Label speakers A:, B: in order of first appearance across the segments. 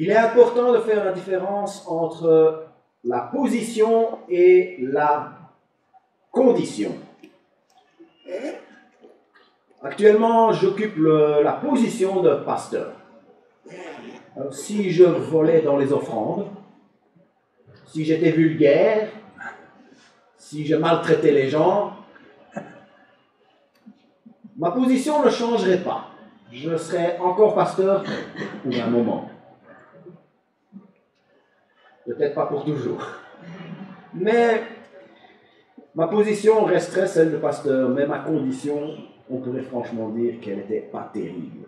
A: Il est important de faire la différence entre la position et la condition. Actuellement, j'occupe la position de pasteur. Alors, si je volais dans les offrandes, si j'étais vulgaire, si je maltraitais les gens, ma position ne changerait pas. Je serais encore pasteur pour un moment. Peut-être pas pour toujours. Mais ma position resterait celle de pasteur, mais ma condition, on pourrait franchement dire qu'elle n'était pas terrible.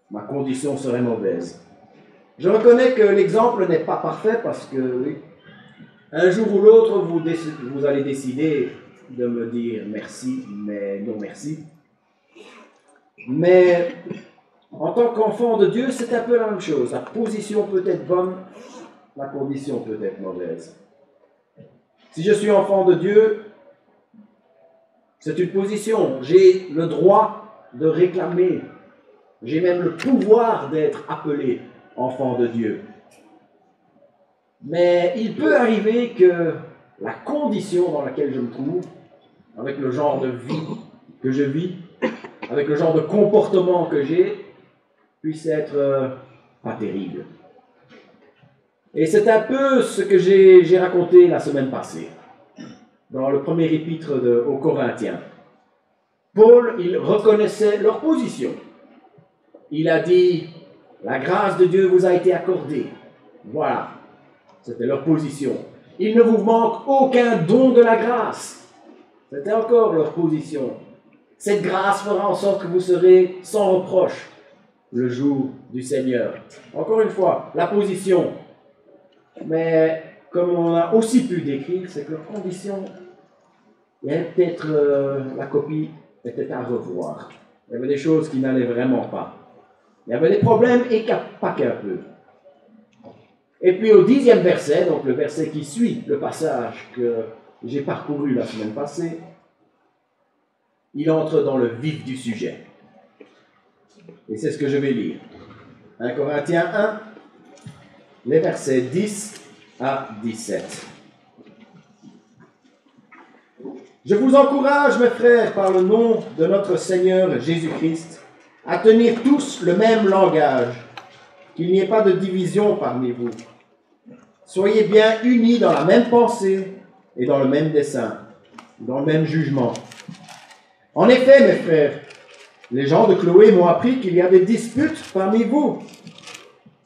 A: Ma condition serait mauvaise. Je reconnais que l'exemple n'est pas parfait parce que, oui, un jour ou l'autre, vous allez décider de me dire merci, mais non merci. Mais en tant qu'enfant de Dieu, c'est un peu la même chose. La position peut être bonne, la condition peut être mauvaise. Si je suis enfant de Dieu, c'est une position. J'ai le droit de réclamer. J'ai même le pouvoir d'être appelé enfant de Dieu. Mais il peut arriver que la condition dans laquelle je me trouve, avec le genre de vie que je vis, avec le genre de comportement que j'ai, puisse être pas terrible. Et c'est un peu ce que j'ai raconté la semaine passée, dans le premier épître aux Corinthiens. Paul, il reconnaissait leur position. Il a dit, la grâce de Dieu vous a été accordée. Voilà, c'était leur position. Il ne vous manque aucun don de la grâce. C'était encore leur position. Cette grâce fera en sorte que vous serez sans reproche le jour du Seigneur. Encore une fois, la position. Mais comme on a aussi pu décrire, c'est que leur condition, il y avait peut-être la copie était à revoir. Il y avait des choses qui n'allaient vraiment pas. Il y avait des problèmes et pas qu'un peu. Et puis au 10e verset, donc le verset qui suit le passage que j'ai parcouru la semaine passée, il entre dans le vif du sujet. Et c'est ce que je vais lire. 1 Corinthiens 1, les versets 10 à 17. Je vous encourage, mes frères, par le nom de notre Seigneur Jésus-Christ, à tenir tous le même langage, qu'il n'y ait pas de division parmi vous. Soyez bien unis dans la même pensée et dans le même dessein, dans le même jugement. En effet, mes frères, les gens de Chloé m'ont appris qu'il y a des disputes parmi vous.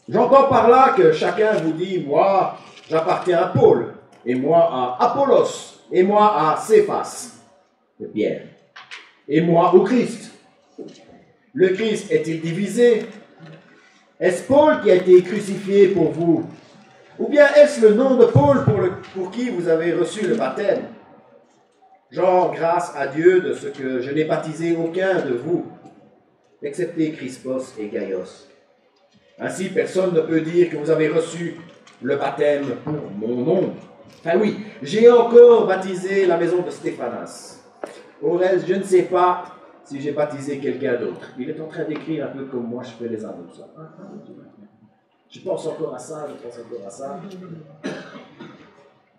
A: J'entends par là que chacun vous dit, moi, j'appartiens à Paul, et moi à Apollos, et moi à Céphas, de Pierre, et moi au Christ. Le Christ est-il divisé? Est-ce Paul qui a été crucifié pour vous? Ou bien est-ce le nom de Paul pour qui vous avez reçu le baptême? Genre, grâce à Dieu de ce que je n'ai baptisé aucun de vous, excepté Crispos et Gaius. Ainsi, personne ne peut dire que vous avez reçu le baptême pour mon nom. Enfin oui, j'ai encore baptisé la maison de Stéphanas. Au reste, je ne sais pas si j'ai baptisé quelqu'un d'autre. Il est en train d'écrire un peu comme moi je fais les annonces. Je pense encore à ça, je pense encore à ça.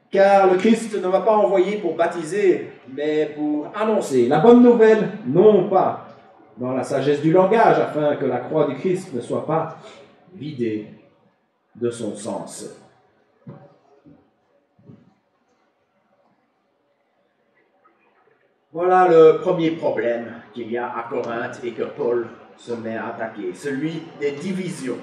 A: Car le Christ ne m'a pas envoyé pour baptiser, mais pour annoncer la bonne nouvelle, non pas dans la sagesse du langage, afin que la croix du Christ ne soit pas vidée de son sens. Voilà le premier problème qu'il y a à Corinthe et que Paul se met à attaquer, celui des divisions.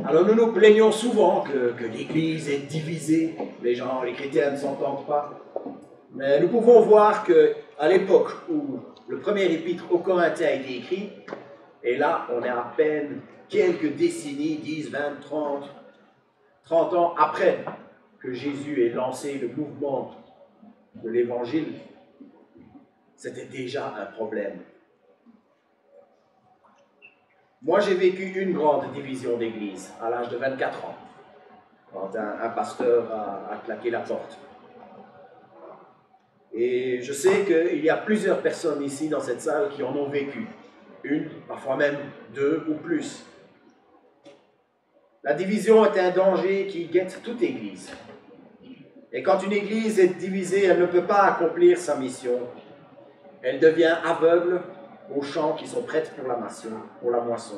A: Alors nous nous plaignons souvent que l'Église est divisée, les chrétiens ne s'entendent pas. Mais nous pouvons voir qu'à l'époque où le premier épître aux Corinthiens a été écrit, et là on est à peine quelques décennies, 10, 20, 30 ans après que Jésus ait lancé le mouvement de l'Évangile, c'était déjà un problème. Moi, j'ai vécu une grande division d'église à l'âge de 24 ans, quand un pasteur a claqué la porte. Et je sais qu'il y a plusieurs personnes ici dans cette salle qui en ont vécu. Une, parfois même deux ou plus.
B: La division est un danger qui guette toute Église. Et quand une Église est divisée, elle ne peut pas accomplir sa mission. Elle devient aveugle aux champs qui sont prêtes pour la moisson.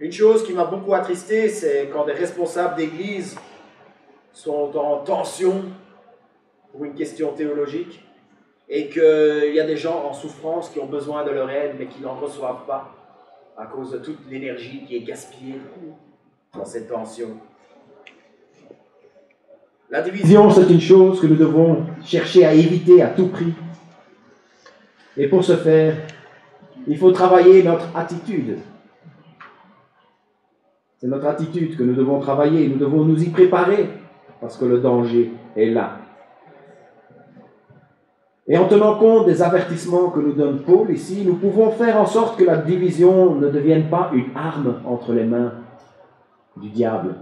B: Une chose qui m'a beaucoup attristé, c'est quand des responsables d'Église sont en tension pour une question théologique et qu'il y a des gens en souffrance qui ont besoin de leur aide mais qui n'en reçoivent pas à cause de toute l'énergie qui est gaspillée dans cette tension. La division, c'est une chose que nous devons chercher à éviter à tout prix. Et pour ce faire, il faut travailler notre attitude. C'est notre attitude que nous devons travailler, nous devons nous y préparer, parce que le danger est là. Et en tenant compte des avertissements que nous donne Paul ici, nous pouvons faire en sorte que la division ne devienne pas une arme entre les mains du diable.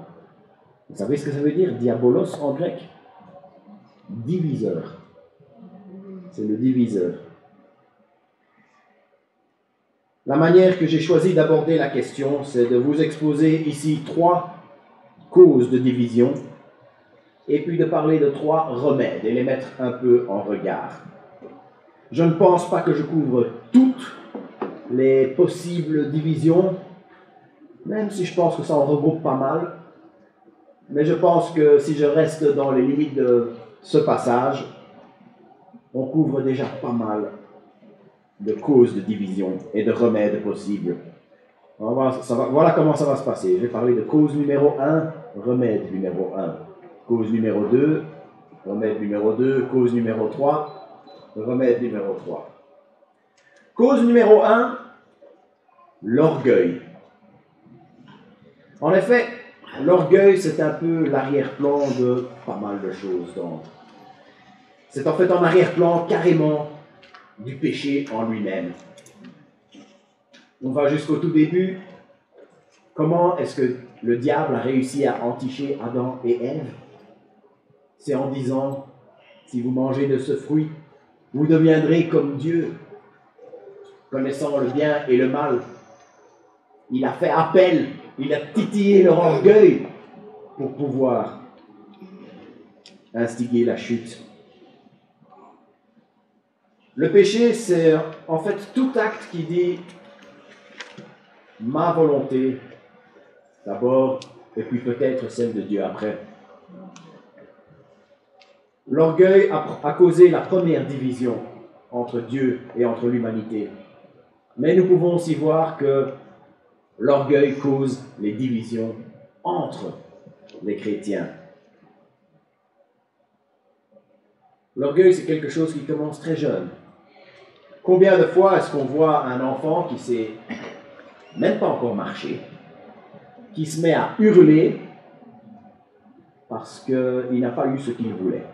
B: Vous savez ce que ça veut dire, diabolos en grec? Diviseur. C'est le diviseur. La manière que j'ai choisi d'aborder la question, c'est de vous exposer ici 3 causes de division et puis de parler de 3 remèdes et les mettre un peu en regard. Je ne pense pas que je couvre toutes les possibles divisions, même si je pense que ça en regroupe pas mal, mais je pense que si je reste dans les limites de ce passage, on couvre déjà pas mal de causes de division et de remèdes possibles. Voilà comment ça va se passer. Je vais parler de cause numéro 1, remède numéro 1. Cause numéro 2, remède numéro 2. Cause numéro 3, remède numéro 3. Cause numéro 1, l'orgueil. En effet, l'orgueil, c'est un peu l'arrière-plan de pas mal de choses. C'est en fait en arrière-plan carrément du péché en lui-même. On va jusqu'au tout début. Comment est-ce que le diable a réussi à enticher Adam et Ève? C'est en disant, si vous mangez de ce fruit, vous deviendrez comme Dieu, connaissant le bien et le mal. Il a fait appel, il a titillé leur orgueil pour pouvoir instiguer la chute. Le péché, c'est en fait tout acte qui dit ma volonté d'abord, et puis peut-être celle de Dieu après. L'orgueil a causé la première division entre Dieu et entre l'humanité. Mais nous pouvons aussi voir que l'orgueil cause les divisions entre les chrétiens. L'orgueil, c'est quelque chose qui commence très jeune. Combien de fois est-ce qu'on voit un enfant qui ne sait même pas encore marcher, qui se met à hurler parce qu'il n'a pas eu ce qu'il voulait?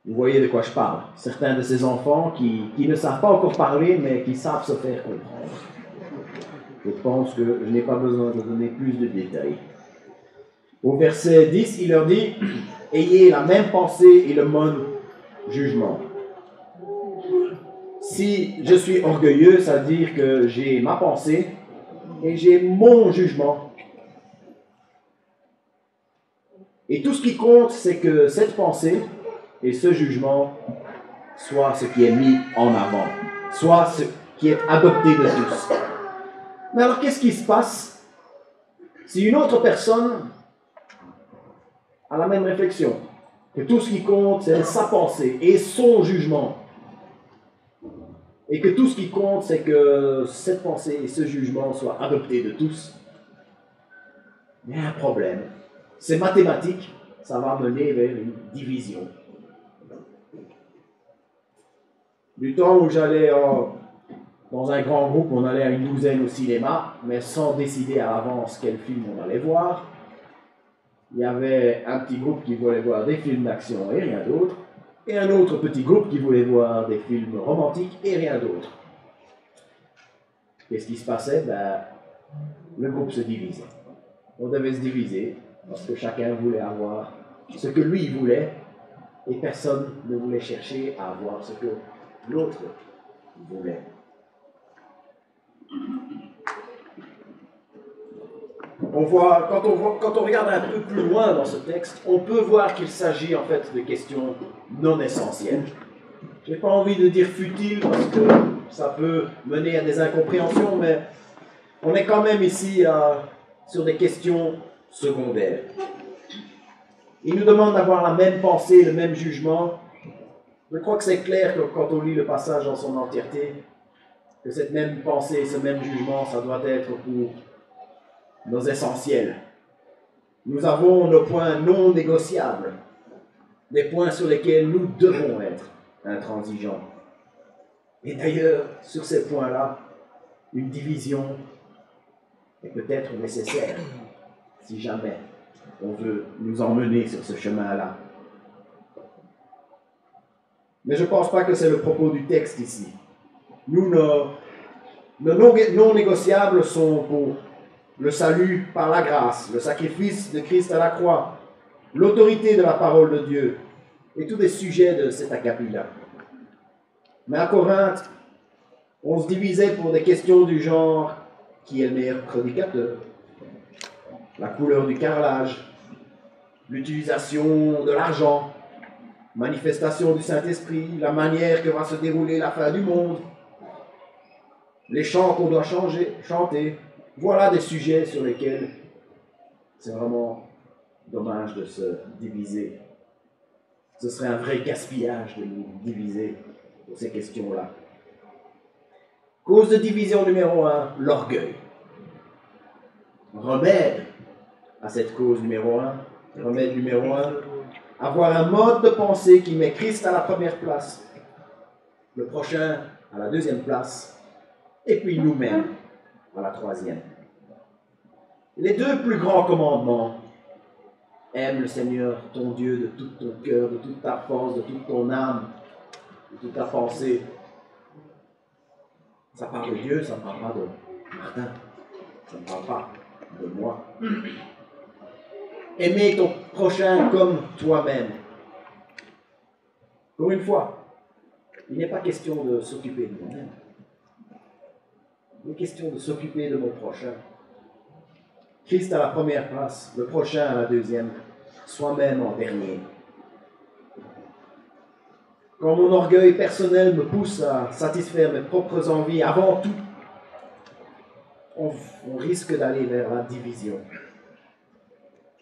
B: Vous voyez de quoi je parle. Certains de ces enfants qui ne savent pas encore parler, mais qui savent se faire comprendre. Je pense que je n'ai pas besoin de donner plus de détails. Au verset 10, il leur dit « Ayez la même pensée et le même jugement. » Si je suis orgueilleux, ça veut dire que j'ai ma pensée et j'ai mon jugement. Et tout ce qui compte, c'est que cette pensée et ce jugement soit ce qui est mis en avant, soit ce qui est adopté de tous. Mais alors, qu'est-ce qui se passe si une autre personne a la même réflexion, que tout ce qui compte, c'est sa pensée et son jugement, et que tout ce qui compte, c'est que cette pensée et ce jugement soient adoptés de tous? Il y a un problème. C'est mathématique, ça va mener vers une division. Du temps où j'allais dans un grand groupe, on allait à une douzaine au cinéma, mais sans décider à l'avance quel film on allait voir. Il y avait un petit groupe qui voulait voir des films d'action et rien d'autre, et un autre petit groupe qui voulait voir des films romantiques et rien d'autre. Qu'est-ce qui se passait? Le groupe se divisait. On devait se diviser, parce que chacun voulait avoir ce que lui voulait, et personne ne voulait chercher à avoir ce que l'autre voulait. Quand on regarde un peu plus loin dans ce texte, on peut voir qu'il s'agit en fait de questions non essentielles. Je n'ai pas envie de dire futiles parce que ça peut mener à des incompréhensions, mais on est quand même ici sur des questions secondaires. Il nous demande d'avoir la même pensée, le même jugement. Je crois que c'est clair que quand on lit le passage dans son entièreté, que cette même pensée, ce même jugement, ça doit être pour nos essentiels. Nous avons nos points non négociables, des points sur lesquels nous devons être intransigeants. Et d'ailleurs, sur ces points-là, une division est peut-être nécessaire, si jamais on veut nous emmener sur ce chemin-là. Mais je ne pense pas que c'est le propos du texte ici. Nos non négociables sont pour le salut par la grâce, le sacrifice de Christ à la croix, l'autorité de la parole de Dieu, et tous les sujets de cet acabit-là. Mais à Corinthe, on se divisait pour des questions du genre qui est le meilleur prédicateur, la couleur du carrelage, l'utilisation de l'argent, manifestation du Saint-Esprit, la manière que va se dérouler la fin du monde, les chants qu'on doit chanter. Voilà des sujets sur lesquels c'est vraiment dommage de se diviser. Ce serait un vrai gaspillage de nous diviser pour ces questions-là. Cause de division numéro 1, l'orgueil. Remède à cette cause numéro 1, remède numéro 1, avoir un mode de pensée qui met Christ à la première place, le prochain à la deuxième place, et puis nous-mêmes à la troisième. Les deux plus grands commandements, aime le Seigneur ton Dieu de tout ton cœur, de toute ta force, de toute ton âme, de toute ta pensée. Ça parle de Dieu, ça ne parle pas de Martin, ça ne parle pas de moi. Aimer ton prochain comme toi-même. Encore une fois, il n'est pas question de s'occuper de moi-même. Il est question de s'occuper de mon prochain. Christ à la première place, le prochain à la deuxième, soi-même en dernier. Quand mon orgueil personnel me pousse à satisfaire mes propres envies avant tout, on risque d'aller vers la division.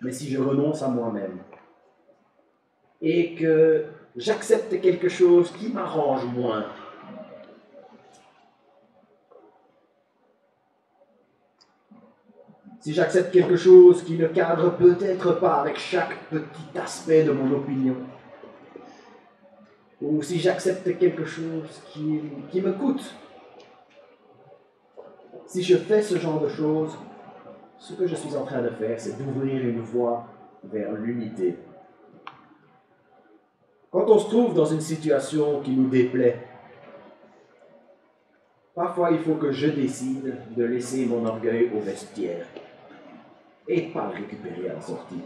B: Mais si je renonce à moi-même et que j'accepte quelque chose qui m'arrange moins, si j'accepte quelque chose qui ne cadre peut-être pas avec chaque petit aspect de mon opinion, ou si j'accepte quelque chose qui me coûte, si je fais ce genre de choses, ce que je suis en train de faire, c'est d'ouvrir une voie vers l'unité. Quand on se trouve dans une situation qui nous déplaît, parfois il faut que je décide de laisser mon orgueil au vestiaire et pas le récupérer à la sortie.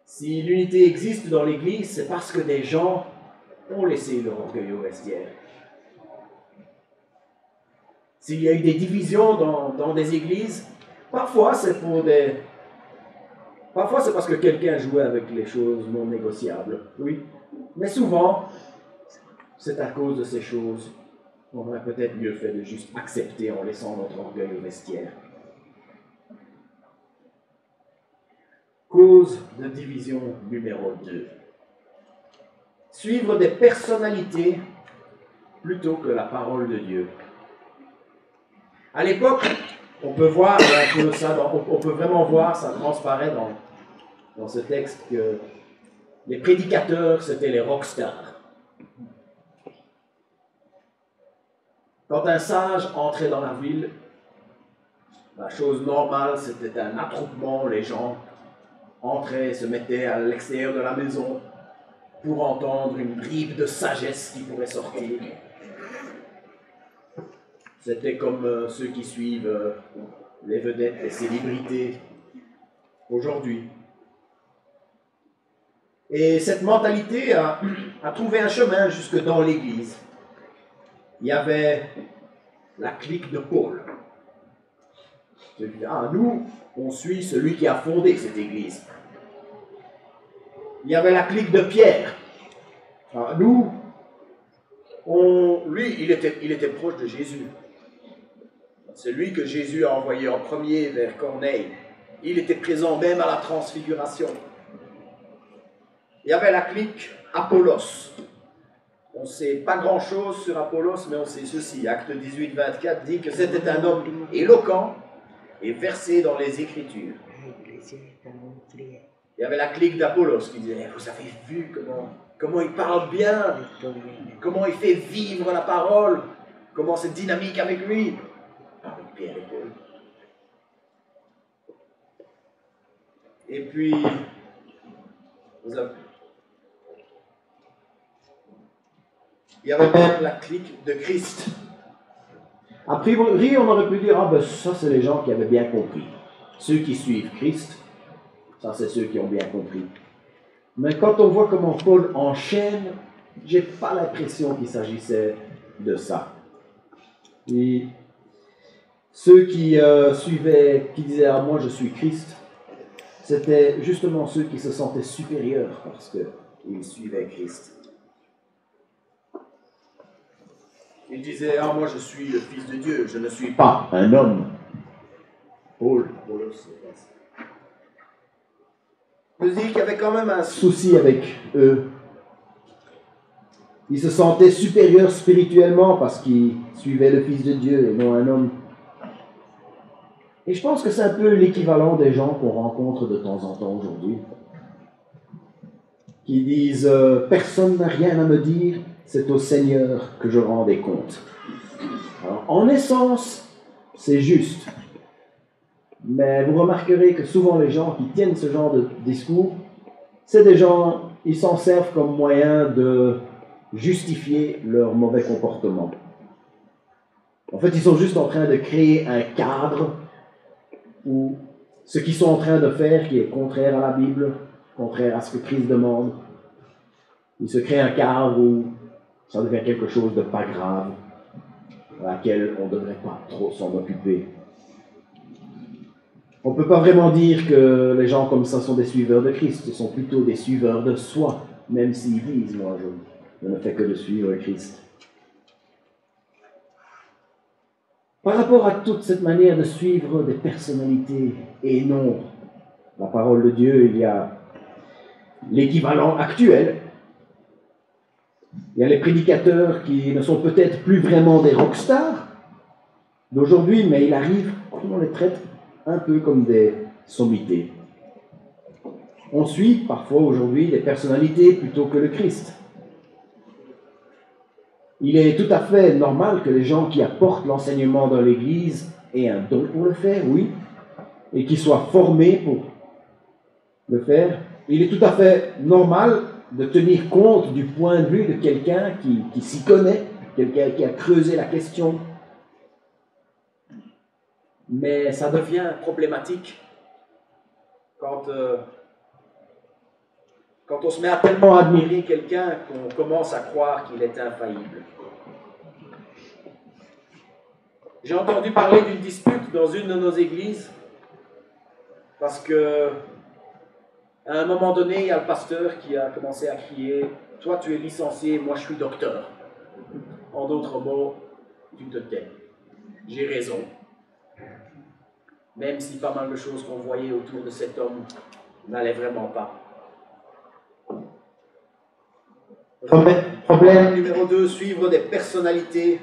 B: Si l'unité existe dans l'Église, c'est parce que des gens ont laissé leur orgueil au vestiaire. S'il y a eu des divisions dans des églises, parfois c'est parce que quelqu'un jouait avec les choses non négociables, oui. Mais souvent, c'est à cause de ces choses qu'on aurait peut-être mieux fait de juste accepter en laissant notre orgueil au vestiaire. Cause de division numéro 2. Suivre des personnalités plutôt que la parole de Dieu. À l'époque, on peut voir un peu ça, on peut vraiment voir, ça transparaît dans ce texte, que les prédicateurs, c'était les rockstars. Quand un sage entrait dans la ville, la chose normale, c'était un attroupement, les gens entraient, se mettaient à l'extérieur de la maison pour entendre une bribe de sagesse qui pourrait sortir. C'était comme ceux qui suivent les vedettes, les célébrités aujourd'hui. Et cette mentalité a trouvé un chemin jusque dans l'Église. Il y avait la clique de Paul. Ceux qui disent, ah, nous, on suit celui qui a fondé cette église. Il y avait la clique de Pierre. Alors, nous, lui, il était proche de Jésus. C'est lui que Jésus a envoyé en premier vers Corneille. Il était présent même à la transfiguration. Il y avait la clique Apollos. On ne sait pas grand-chose sur Apollos, mais on sait ceci. Acte 18, 24 dit que c'était un homme éloquent et versé dans les Écritures. Il y avait la clique d'Apollos qui disait, vous avez vu comment il parle bien, comment il fait vivre la parole, comment c'est dynamique avec lui. Avec Pierre et Paul. Et puis, il y avait même la clique de Christ. A priori, on aurait pu dire, ah ben ça c'est les gens qui avaient bien compris. Ceux qui suivent Christ, ça c'est ceux qui ont bien compris. Mais quand on voit comment Paul enchaîne, j'ai pas l'impression qu'il s'agissait de ça. Et ceux qui suivaient, qui disaient, ah moi je suis Christ, c'était justement ceux qui se sentaient supérieurs parce qu'ils suivaient Christ. Ils disaient, ah moi je suis le Fils de Dieu, je ne suis pas un homme. Paul, je dis qu'il y avait quand même un souci avec eux. Ils se sentaient supérieurs spirituellement parce qu'ils suivaient le Fils de Dieu et non un homme. Et je pense que c'est un peu l'équivalent des gens qu'on rencontre de temps en temps aujourd'hui. Qui disent « Personne n'a rien à me dire, c'est au Seigneur que je rends des comptes. » Alors, en essence, c'est juste. Mais vous remarquerez que souvent les gens qui tiennent ce genre de discours, c'est des gens, ils s'en servent comme moyen de justifier leur mauvais comportement. En fait, ils sont juste en train de créer un cadre où ce qu'ils sont en train de faire, qui est contraire à la Bible, contraire à ce que Christ demande, ils se créent un cadre où ça devient quelque chose de pas grave, à laquelle on ne devrait pas trop s'en occuper. On ne peut pas vraiment dire que les gens comme ça sont des suiveurs de Christ, ils sont plutôt des suiveurs de soi, même s'ils disent, moi je ne fais que de suivre Christ. Par rapport à toute cette manière de suivre des personnalités et non la parole de Dieu, il y a l'équivalent actuel. Il y a les prédicateurs qui ne sont peut-être plus vraiment des rockstars d'aujourd'hui, mais il arrive qu'on les traite un peu comme des sommités. On suit parfois aujourd'hui des personnalités plutôt que le Christ. Il est tout à fait normal que les gens qui apportent l'enseignement dans l'Église aient un don pour le faire, oui, et qu'ils soient formés pour le faire. Il est tout à fait normal de tenir compte du point de vue de quelqu'un qui s'y connaît, quelqu'un qui a creusé la question. Mais ça devient problématique quand on se met à tellement admirer quelqu'un qu'on commence à croire qu'il est infaillible. J'ai entendu parler d'une dispute dans une de nos églises parce que à un moment donné, il y a le pasteur qui a commencé à crier « Toi, tu es licencié, moi, je suis docteur. » En d'autres mots, tu te tais. J'ai raison. Même si pas mal de choses qu'on voyait autour de cet homme n'allaient vraiment pas. Problème numéro 2, suivre des personnalités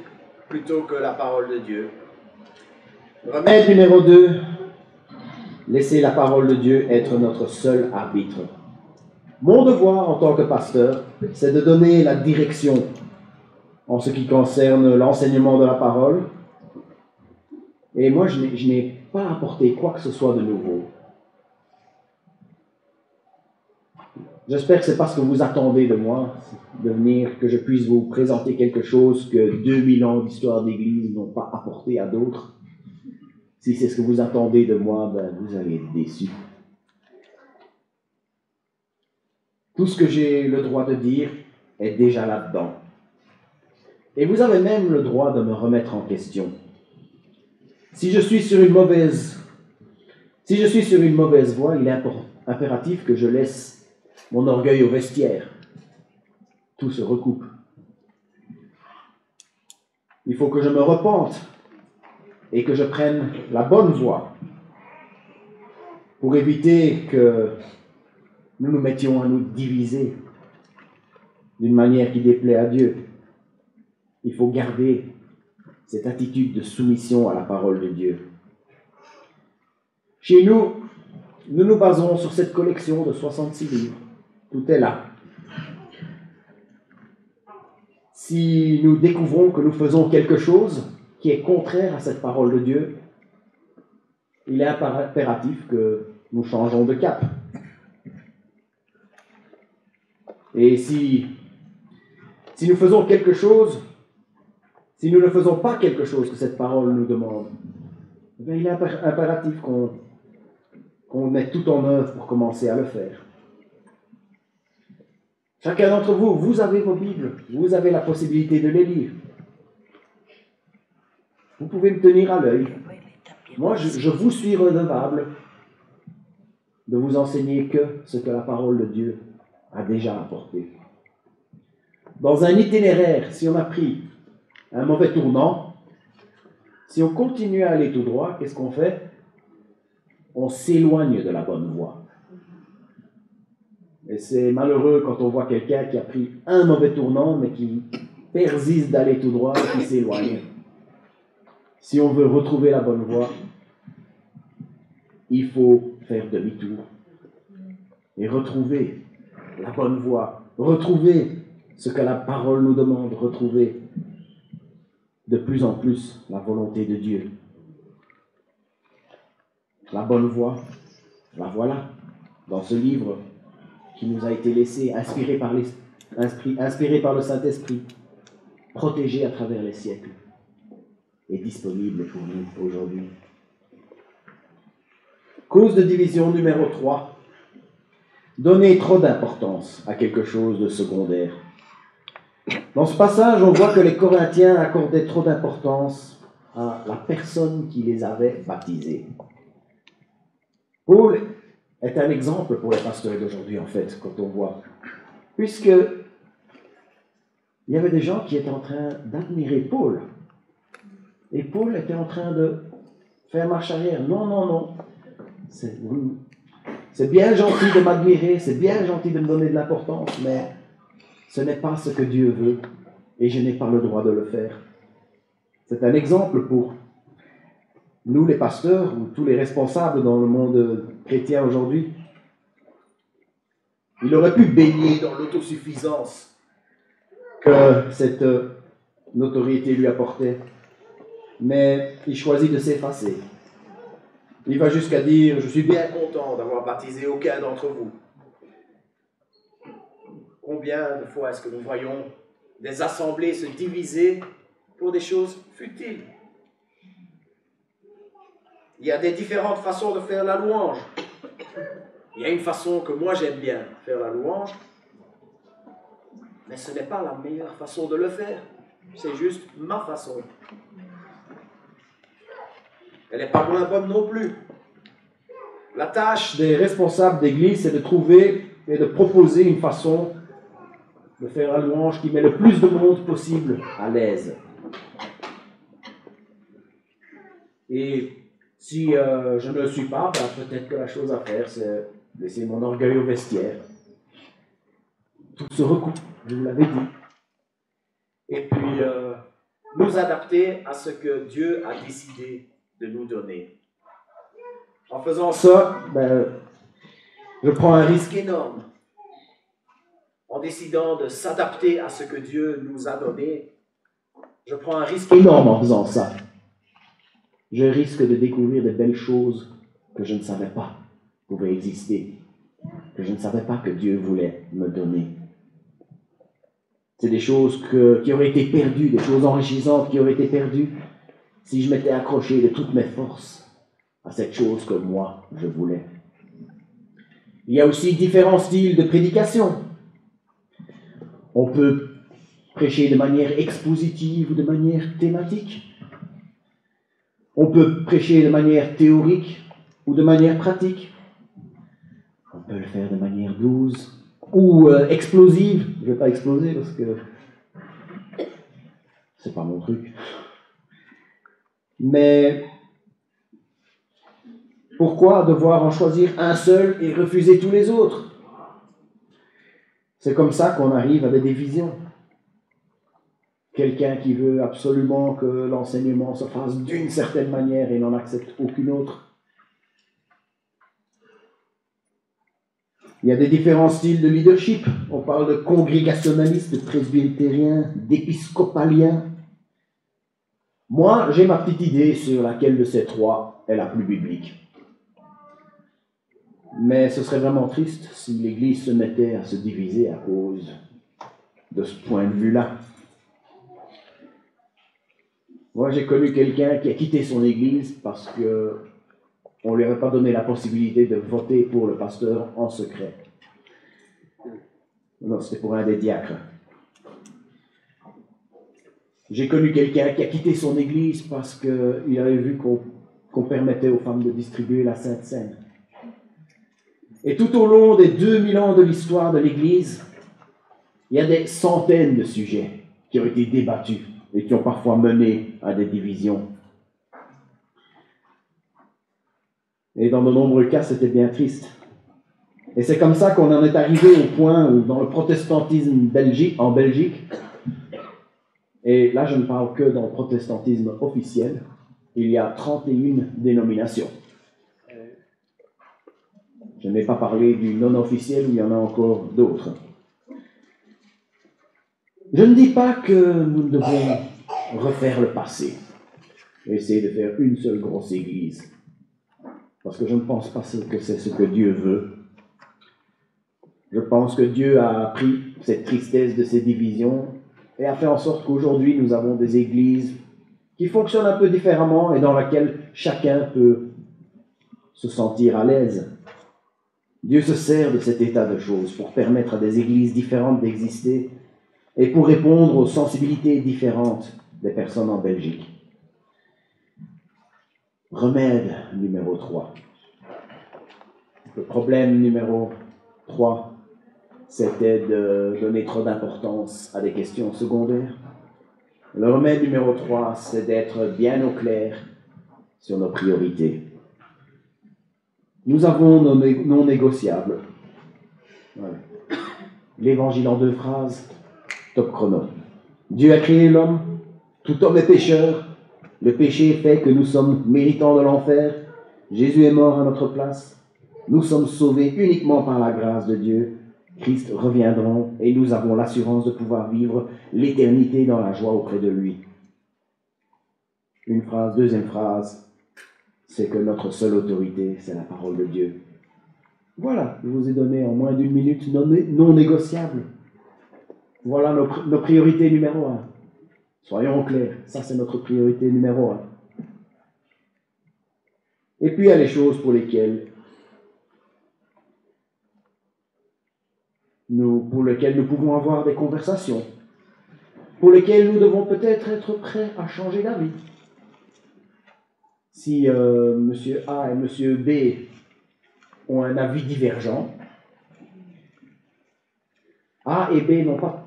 B: plutôt que la parole de Dieu. Remède numéro 2, laisser la parole de Dieu être notre seul arbitre. Mon devoir en tant que pasteur, c'est de donner la direction en ce qui concerne l'enseignement de la parole. Et moi, je n'ai pas apporté quoi que ce soit de nouveau. J'espère que ce n'est pas ce que vous attendez de moi, de venir, que je puisse vous présenter quelque chose que 2000 ans d'histoire d'Église n'ont pas apporté à d'autres. Si c'est ce que vous attendez de moi, ben vous allez être déçus. Tout ce que j'ai le droit de dire est déjà là-dedans. Et vous avez même le droit de me remettre en question. Si je suis sur une mauvaise Si je suis sur une mauvaise voie, il est impératif que je laisse mon orgueil au vestiaire. Tout se recoupe. Il faut que je me repente et que je prenne la bonne voie pour éviter que nous nous mettions à nous diviser d'une manière qui déplaît à Dieu. Il faut garder cette attitude de soumission à la parole de Dieu. Chez nous, nous nous basons sur cette collection de 66 livres. Tout est là. Si nous découvrons que nous faisons quelque chose qui est contraire à cette parole de Dieu, il est impératif que nous changeons de cap. Et si nous faisons quelque chose, si nous ne faisons pas quelque chose que cette parole nous demande, bien il est impératif qu'on mette tout en œuvre pour commencer à le faire. Chacun d'entre vous, vous avez vos Bibles, vous avez la possibilité de les lire. Vous pouvez me tenir à l'œil. Moi, je vous suis redevable de vous enseigner que ce que la parole de Dieu a déjà apporté. Dans un itinéraire, si on a pris un mauvais tournant, si on continue à aller tout droit, qu'est-ce qu'on fait? On s'éloigne de la bonne voie. Et c'est malheureux quand on voit quelqu'un qui a pris un mauvais tournant, mais qui persiste d'aller tout droit et qui s'éloigne. Si on veut retrouver la bonne voie, il faut faire demi-tour et retrouver la bonne voie, retrouver ce que la parole nous demande, retrouver de plus en plus la volonté de Dieu. La bonne voie, la voilà, dans ce livre qui nous a été laissé, inspiré par le Saint-Esprit, protégé à travers les siècles et disponible pour nous aujourd'hui. Cause de division numéro 3. Donner trop d'importance à quelque chose de secondaire. Dans ce passage, on voit que les Corinthiens accordaient trop d'importance à la personne qui les avait baptisés. Paul est un exemple pour les pasteurs d'aujourd'hui, en fait, quand on voit. Puisque il y avait des gens qui étaient en train d'admirer Paul. Et Paul était en train de faire marche arrière. Non, non, non. C'est bien gentil de m'admirer, c'est bien gentil de me donner de l'importance, mais ce n'est pas ce que Dieu veut et je n'ai pas le droit de le faire. C'est un exemple pour nous les pasteurs ou tous les responsables dans le monde chrétien aujourd'hui. Il aurait pu baigner dans l'autosuffisance que cette notoriété lui apportait, mais il choisit de s'effacer. Il va jusqu'à dire « Je suis bien content d'avoir baptisé aucun d'entre vous ». Combien de fois est-ce que nous voyons des assemblées se diviser pour des choses futiles? Il y a des différentes façons de faire la louange. Il y a une façon que moi j'aime bien faire la louange, mais ce n'est pas la meilleure façon de le faire. C'est juste ma façon. Elle n'est pas moins bonne non plus. La tâche des responsables d'église, c'est de trouver et de proposer une façon de faire la louange qui met le plus de monde possible à l'aise. Et si je ne le suis pas, ben, peut-être que la chose à faire, c'est laisser mon orgueil au vestiaire. Tout se recoupe, je vous l'avais dit. Et puis, nous adapter à ce que Dieu a décidé de nous donner. En faisant ça, ben, je prends un risque énorme. En décidant de s'adapter à ce que Dieu nous a donné, je prends un risque énorme en faisant ça. Je risque de découvrir de belles choses que je ne savais pas pouvaient exister, que je ne savais pas que Dieu voulait me donner. C'est des choses qui auraient été perdues, des choses enrichissantes qui auraient été perdues si je m'étais accroché de toutes mes forces à cette chose que moi, je voulais. Il y a aussi différents styles de prédication. On peut prêcher de manière expositive ou de manière thématique. On peut prêcher de manière théorique ou de manière pratique. On peut le faire de manière douce ou explosive. Je ne vais pas exploser parce que c'est pas mon truc. Mais pourquoi devoir en choisir un seul et refuser tous les autres? C'est comme ça qu'on arrive à des divisions. Quelqu'un qui veut absolument que l'enseignement se fasse d'une certaine manière et n'en accepte aucune autre. Il y a des différents styles de leadership. On parle de congrégationaliste, de presbytérien, d'épiscopalien. Moi, j'ai ma petite idée sur laquelle de ces trois est la plus biblique. Mais ce serait vraiment triste si l'Église se mettait à se diviser à cause de ce point de vue-là. Moi, j'ai connu quelqu'un qui a quitté son Église parce qu'on ne lui avait pas donné la possibilité de voter pour le pasteur en secret. Non, c'était pour un des diacres. J'ai connu quelqu'un qui a quitté son Église parce qu'il avait vu qu'on permettait aux femmes de distribuer la Sainte Seine. Et tout au long des 2000 ans de l'histoire de l'Église, il y a des centaines de sujets qui ont été débattus et qui ont parfois mené à des divisions. Et dans de nombreux cas, c'était bien triste. Et c'est comme ça qu'on en est arrivé au point où, dans le protestantisme en Belgique, et là je ne parle que dans le protestantisme officiel, il y a 31 dénominations. Je n'ai pas parlé du non-officiel où il y en a encore d'autres. Je ne dis pas que nous devons refaire le passé, essayer de faire une seule grosse église, parce que je ne pense pas que c'est ce que Dieu veut. Je pense que Dieu a pris cette tristesse de ces divisions et a fait en sorte qu'aujourd'hui nous avons des églises qui fonctionnent un peu différemment et dans lesquelles chacun peut se sentir à l'aise. Dieu se sert de cet état de choses pour permettre à des églises différentes d'exister et pour répondre aux sensibilités différentes des personnes en Belgique. Remède numéro 3. Le problème numéro 3, c'était de donner trop d'importance à des questions secondaires. Le remède numéro 3, c'est d'être bien au clair sur nos priorités. Nous avons nos non négociables. Voilà. L'évangile en 2 phrases, top chrono. Dieu a créé l'homme, tout homme est pécheur. Le péché fait que nous sommes méritants de l'enfer. Jésus est mort à notre place. Nous sommes sauvés uniquement par la grâce de Dieu. Christ reviendra et nous avons l'assurance de pouvoir vivre l'éternité dans la joie auprès de lui. Une phrase, deuxième phrase, c'est que notre seule autorité, c'est la parole de Dieu. Voilà, je vous ai donné en moins d'1 minute non négociable. Voilà nos priorités numéro 1. Soyons clairs, ça c'est notre priorité numéro 1. Et puis il y a les choses pour lesquelles nous pouvons avoir des conversations, pour lesquelles nous devons peut-être être prêts à changer d'avis. Si M. A et M. B ont un avis divergent, A et B n'ont pas...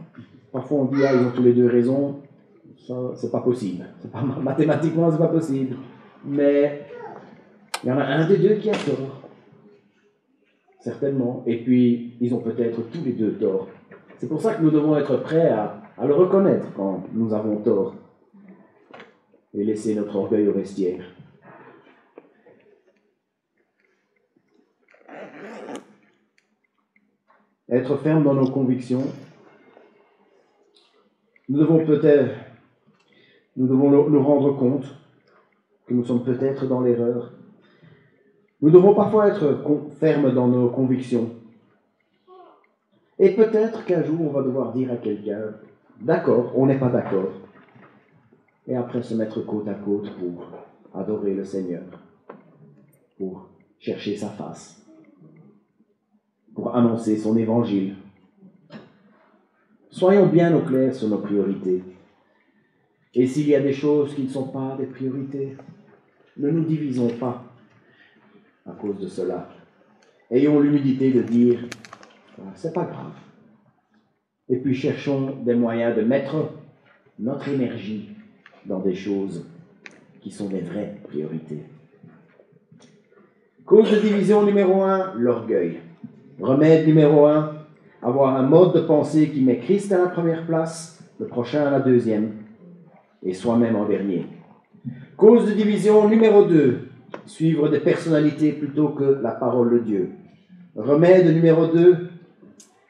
B: Parfois on dit, ils ont tous les deux raison, ça c'est pas possible. Mathématiquement, c'est pas possible. Mais il y en a un des deux qui a tort. Certainement. Et puis, ils ont peut-être tous les deux tort. C'est pour ça que nous devons être prêts à le reconnaître quand nous avons tort et laisser notre orgueil au vestiaire. Être ferme dans nos convictions. Nous devons nous rendre compte que nous sommes peut-être dans l'erreur. Nous devons parfois être fermes dans nos convictions. Et peut-être qu'un jour, on va devoir dire à quelqu'un, d'accord, on n'est pas d'accord. Et après se mettre côte à côte pour adorer le Seigneur, pour chercher sa face, pour annoncer son évangile. Soyons bien au clair sur nos priorités. Et s'il y a des choses qui ne sont pas des priorités, ne nous divisons pas. à cause de cela. Ayons l'humilité de dire, c'est pas grave. Et puis cherchons des moyens de mettre notre énergie dans des choses qui sont des vraies priorités. Cause de division numéro 1, l'orgueil. Remède numéro 1, avoir un mode de pensée qui met Christ à la première place, le prochain à la deuxième, et soi-même en dernier. Cause de division numéro 2, suivre des personnalités plutôt que la parole de Dieu. Remède numéro 2,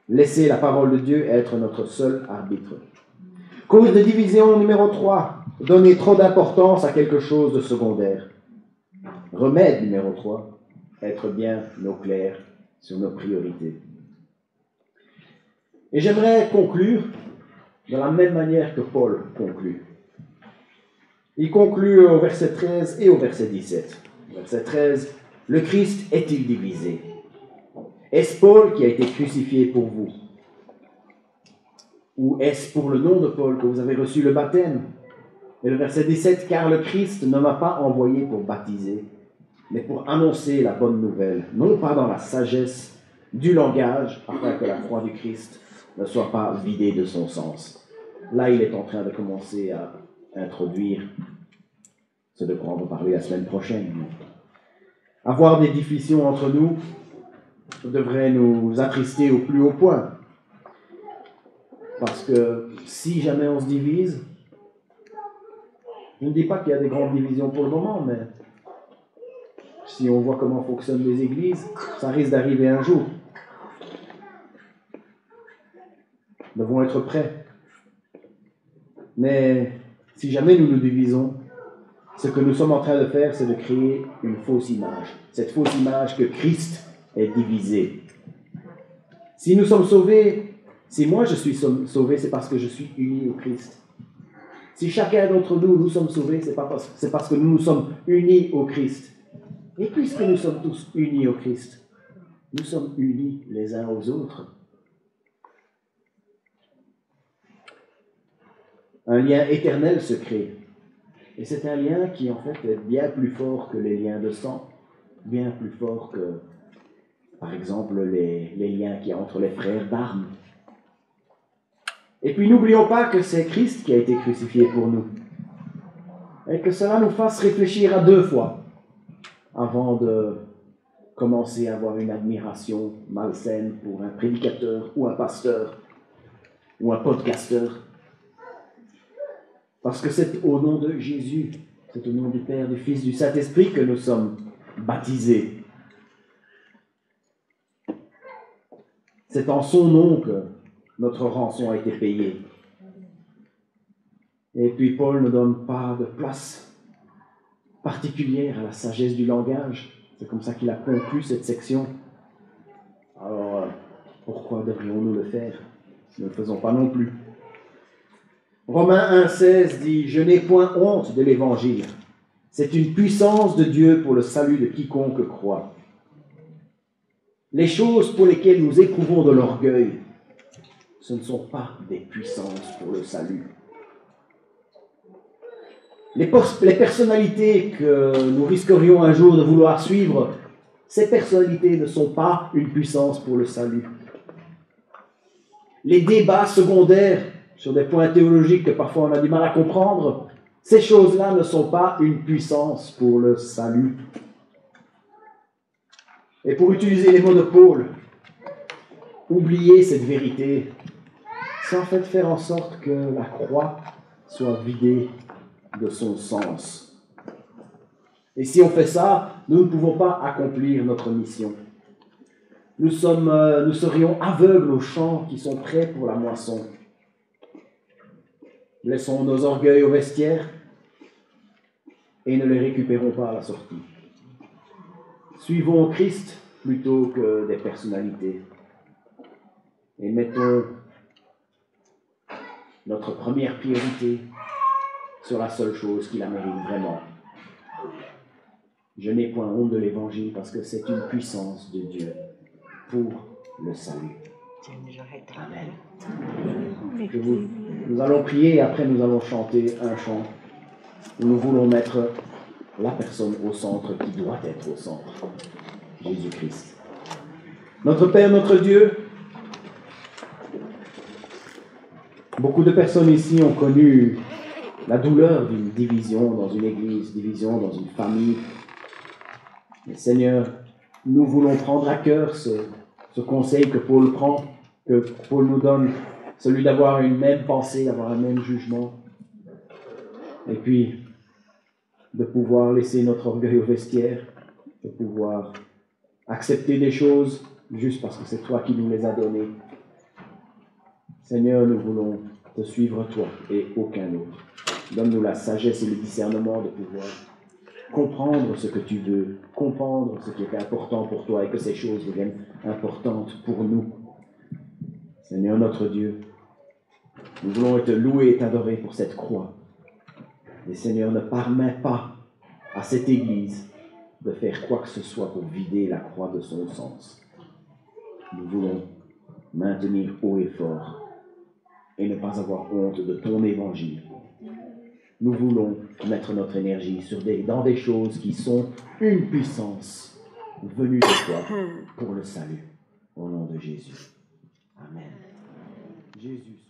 B: laisser la parole de Dieu être notre seul arbitre. Cause de division numéro 3, donner trop d'importance à quelque chose de secondaire. Remède numéro 3, être bien au clair sur nos priorités. Et j'aimerais conclure de la même manière que Paul conclut. Il conclut au verset 13 et au verset 17. Verset 13, le Christ est-il divisé? Est-ce Paul qui a été crucifié pour vous? Ou est-ce pour le nom de Paul que vous avez reçu le baptême? Et le verset 17, car le Christ ne m'a pas envoyé pour baptiser, mais pour annoncer la bonne nouvelle, non pas dans la sagesse du langage, afin que la foi du Christ ne soit pas vidée de son sens. Là, il est en train de commencer à introduire ce de quoi on va parler la semaine prochaine. Avoir des divisions entre nous devrait nous attrister au plus haut point. Parce que si jamais on se divise, je ne dis pas qu'il y a des grandes divisions pour le moment, mais si on voit comment fonctionnent les églises, ça risque d'arriver un jour. Nous devons être prêts. Mais si jamais nous nous divisons, ce que nous sommes en train de faire, c'est de créer une fausse image. Cette fausse image que Christ est divisé. Si nous sommes sauvés, si moi je suis sauvé, c'est parce que je suis uni au Christ. Si chacun d'entre nous, nous sommes sauvés, c'est parce que nous sommes unis au Christ. Et puisque nous sommes tous unis au Christ, nous sommes unis les uns aux autres. Un lien éternel se crée. Et c'est un lien qui, en fait, est bien plus fort que les liens de sang, bien plus fort que, par exemple, les liens qu'il y a entre les frères d'armes. Et puis, n'oublions pas que c'est Christ qui a été crucifié pour nous. Et que cela nous fasse réfléchir à 2 fois avant de commencer à avoir une admiration malsaine pour un prédicateur ou un pasteur ou un podcasteur. Parce que c'est au nom de Jésus, c'est au nom du Père, du Fils, du Saint-Esprit que nous sommes baptisés. C'est en son nom que notre rançon a été payée. Et puis Paul ne donne pas de place particulière à la sagesse du langage. C'est comme ça qu'il a conclu cette section. Alors, pourquoi devrions-nous le faire? Nous ne le faisons pas non plus. Romains 1,16 dit « Je n'ai point honte de l'Évangile. C'est une puissance de Dieu pour le salut de quiconque croit. » Les choses pour lesquelles nous éprouvons de l'orgueil, ce ne sont pas des puissances pour le salut. Les personnalités que nous risquerions un jour de vouloir suivre, ces personnalités ne sont pas une puissance pour le salut. Les débats secondaires sur des points théologiques que parfois on a du mal à comprendre, ces choses-là ne sont pas une puissance pour le salut. Et pour utiliser les mots de Paul, oublier cette vérité, c'est en fait faire en sorte que la croix soit vidée de son sens. Et si on fait ça, nous ne pouvons pas accomplir notre mission. Nous serions aveugles aux champs qui sont prêts pour la moisson. Laissons nos orgueils au vestiaire et ne les récupérons pas à la sortie. Suivons Christ plutôt que des personnalités. Et mettons notre première priorité sur la seule chose qui la mérite vraiment. Je n'ai point honte de l'Évangile parce que c'est une puissance de Dieu pour le salut. Amen. Nous allons prier et après nous allons chanter un chant où nous voulons mettre la personne au centre qui doit être au centre, Jésus-Christ. Notre Père, notre Dieu, beaucoup de personnes ici ont connu la douleur d'une division dans une église, division dans une famille. Mais Seigneur, nous voulons prendre à cœur ce conseil que Paul prend, que Paul nous donne, celui d'avoir une même pensée, d'avoir un même jugement, et puis de pouvoir laisser notre orgueil au vestiaire, de pouvoir accepter des choses juste parce que c'est toi qui nous les as données. Seigneur, nous voulons te suivre toi et aucun autre. Donne-nous la sagesse et le discernement de pouvoir comprendre ce que tu veux, comprendre ce qui est important pour toi et que ces choses deviennent importantes pour nous. Seigneur notre Dieu, nous voulons te louer et t'adorer pour cette croix. Et Seigneur, ne permets pas à cette Église de faire quoi que ce soit pour vider la croix de son sens. Nous voulons maintenir haut et fort et ne pas avoir honte de ton évangile. Nous voulons mettre notre énergie dans des choses qui sont une puissance venue de toi pour le salut. Au nom de Jésus. Amen. Jésus.